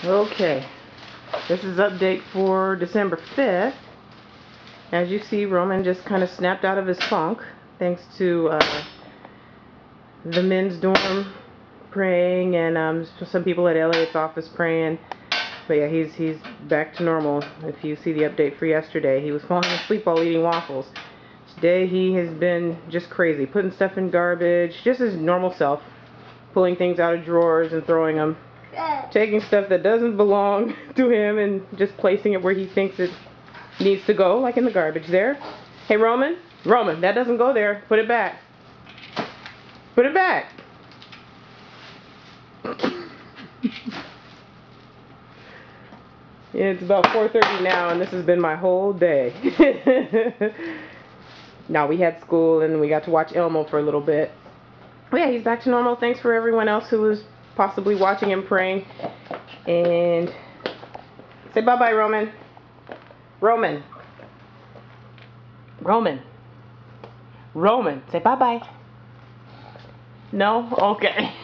Okay, this is update for December 5th. As you see, Roman just kind of snapped out of his funk thanks to the men's dorm praying and some people at Elliot's office praying. But yeah, he's back to normal. If you see the update for yesterday, he was falling asleep while eating waffles. Today he has been just crazy, putting stuff in garbage, just his normal self, pulling things out of drawers and throwing them, taking stuff that doesn't belong to him and just placing it where he thinks it needs to go, like in the garbage there. Hey Roman, Roman, that doesn't go there. Put it back. Put it back. It's about 4:30 now, and this has been my whole day. Now we had school, and we got to watch Elmo for a little bit. Oh yeah, he's back to normal. Thanks for everyone else who was possibly watching and praying. And say bye-bye, Roman. Roman. Roman. Roman. Say bye-bye. No? Okay.